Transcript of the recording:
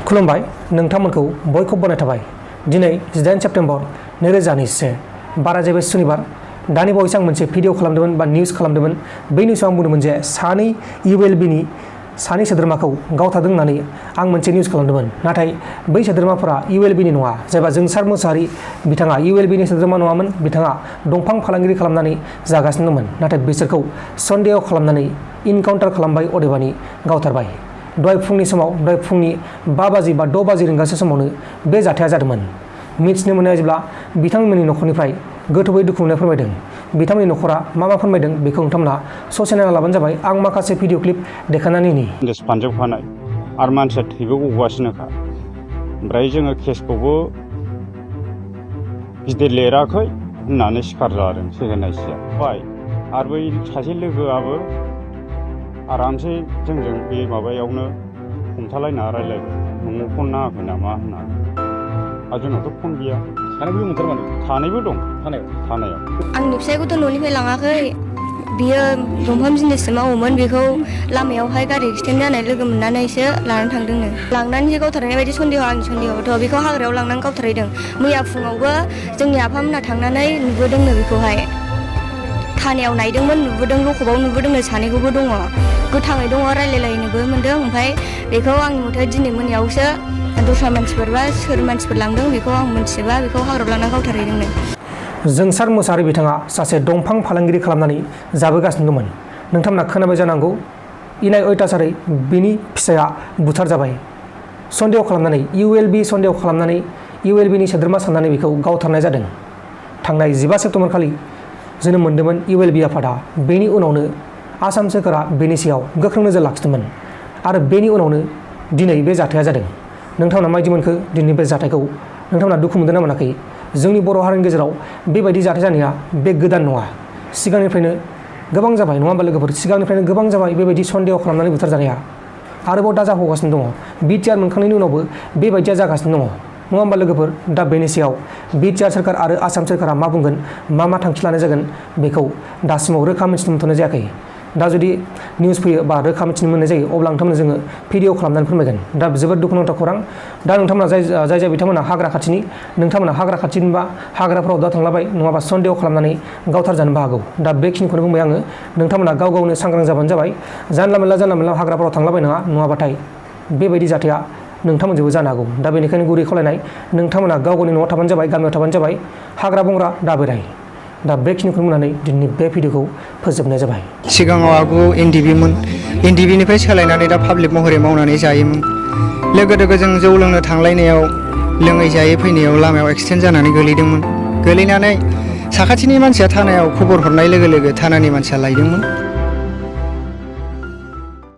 खुलुमबाय नोंथांमोनखौ बयखौबो बरायनाय थाबाय। दिनै 18 सेप्तेम्बर 2021 बारा जाबाय सुनिबार। दानि बावैसो आं मोनसे भिडिअ खालामदोंमोन बा निउस खालामदोंमोन। बै निउसआव आं बुंदोंमोन जे सानै ULBनि सानै सोद्रोमाखौ गावथारदों होननानै आं मोनसे निउस खालामदोंमोन। नाथाय बै सोद्रोमाफोरा ULBनि नङा। जायबा जोंसार मोसाहारि बिथाङा ULBनि सोद्रोमा नङामोन। बिथाङा दंफां फालांगिरि खालामनानै जागासिनो दंमोन। नाथाय बिसोरखौ सन्देह खालामनानै इनकाउन्टार खालामबाय, अदेबानि गावथारबाय। दहाय फुंनि समाव दहाय फुंनि 5 बाजि बा 6 बाजि रिंगासो समावनो बे जाथाया जादोंमोन। मिथिनो मोननाय जेब्ला बिथांमोननि न'खरनिफ्राय गोथौयै दुखु मोननाय फोरमायदों। बिथांमोननि न'खरा मा फोरमायदों बेखौ नोंथांमोना ससियेल नायना लाबानो जाबाय। आं माखासे भिडिअ क्लिप देखायनानै फानजोबखानाय आरो मानसिया थैबो गगासिनोखा। ओमफ्राय जोङो केसखौबो गिदिर लिराखै होननानै सिखार जादों सेकेन्डाइसिया आरो बै सासे लोगोआबो आरामसे जोंजों बे माबायावनो हमथालायना रायलायबाय, न'आव फन नाङाखै नामा होननानै। आरो जोंनावथ' फन गैया। सानैबो दं थानायाव। आंनि फिसायखौथ' न'निफ्राय लाङाखै। बियो दंफां बिजनेससो मावोमोन। बेखौ लामायावहाय गारि एक्सिडेन्ट जानाय लोगो मोननानैसो लानानै थांदोंनो। लांनानैसो गावथारनाय बायदि आंनि सन्देहआवथ' बेखौ हाग्रायाव लांनानै गावथारहैदों। मैया फुङावबो जोंनि आफामोना थांनानै नुबोदोंनो बेखौहाय। थानायाव नायदोंमोन, नुबोदों, लखबाव नुबोदोंनो। सानैखौबो दङ, गोथाङै दङ, रायलायलायनोबो मोनदों। ओमफ्राय बेखौ आंनि मथे दिनै मोनायावसो दस्रा मानसिफोर बा सोर मानसिफोर लांदों बेखौ आं मिथिजोबा। बेखौ हाग्रायाव लांनानै गावथारहैदोंनो। जोंसार मोसाहारि बिथाङा सासे दंफां फालांगिरि खालामनानै जाबोगासिनो दंमोन। नोंथांमोना खोनाबाय जानांगौ। इनाय अयथासारै बिनि फिसाया बुथार जाबाय। सन्देह खालामनानै ULB सन्देह खालामनानै ULBनि सोद्रोमा साननानै बेखौ गावथारनाय जादों। थांनाय 15 सेप्तेम्बर खालि जोनोम मोन्दोंमोन ULB आफादा। बेनि उनावनो आसाम सोरखारा बेनि सायाव गोख्रों नोजोर लाखिदोंमोन आरो बेनि उनावनो दिनै बे जाथाया जादों। नोंथांमोना माबायदि मोनखो दिनै बे जाथायखौ? नोंथांमोना दुखु मोनदों ना मोनाखै? जोंनि बर' हारिनि गेजेराव बेबायदि जाथाय जानाया बे गोदान नङा। सिगांनिफ्रायनो गोबां जाबाय, नङा होमबा लोगोफोर? सिगांनिफ्रायनो गोबां जाबाय बेबायदि सन्देह खालामनानै बुथार जानाया। आरोबाव दा जाबावगासिनो दङ। BTR मोनखांनायनि उनावबो बेबायदिया जागासिनो दङ, नङा होमबा लोगोफोर? दा बेनि सायाव BTR सोरखार आरो आसाम सोरखारा मा बुंगोन, मा थांखि लानाय जागोन बेखौ दासिमाव रोखा मिथिनो मोनथ'नाय जायाखै। दा जुदि निउस फैयो बा रोखा मिथिनो मोननाय जायो अब्ला नोंथांमोननो जोङो भिडिअ खालामनानै फोरमायगोन। दा जोबोद दुखुनांथाव खौरां। दा नोंथांमोना जाय बिथांमोना हाग्रा खाथिनि, नोंथांमोना हाग्रा खाथिनिबा हाग्राफोराव दा थांलाबाय, नङाबा सन्देह खालामनानै गावथार जानोबो हागौ। दा बेखिनिखौनो बुंबाय आङो। नोंथांमोना गावनो सांग्रां जाबानो जाबाय। जानला मोनला हाग्राफोराव थांलाबायनाङा, नङाबाथाय बेबायदि जाथाया नोंथांमोनजोंबो जानो हागौ। दा बेनिखायनो गुरै खावलायनाय, नोंथांमोना गावनि न'आव थाबानो जाबाय, गामियाव थाबानो जाबाय, हाग्रा बंग्रा दाबेराय। दा बेखिनिखौ बुंनानै दिनैनि बे भिडिअखौ फोजोबनाय जाबाय। सिगाङाव आगुआव NDBमोन, NDBनिफ्राय सोलायनानै दा पाब्लिक महरै मावनानै जायोमोन। लोगो जों जौ लोंनो थांलायनायाव लोङै जायै फैनायाव लामायाव एक्सिडेन्ट जानानै गोलैदोंमोन। गोलैनानै साखाथिनि मानसिया थानायाव खबर हरनाय लोगो थानानि मानसिया लायदोंमोन।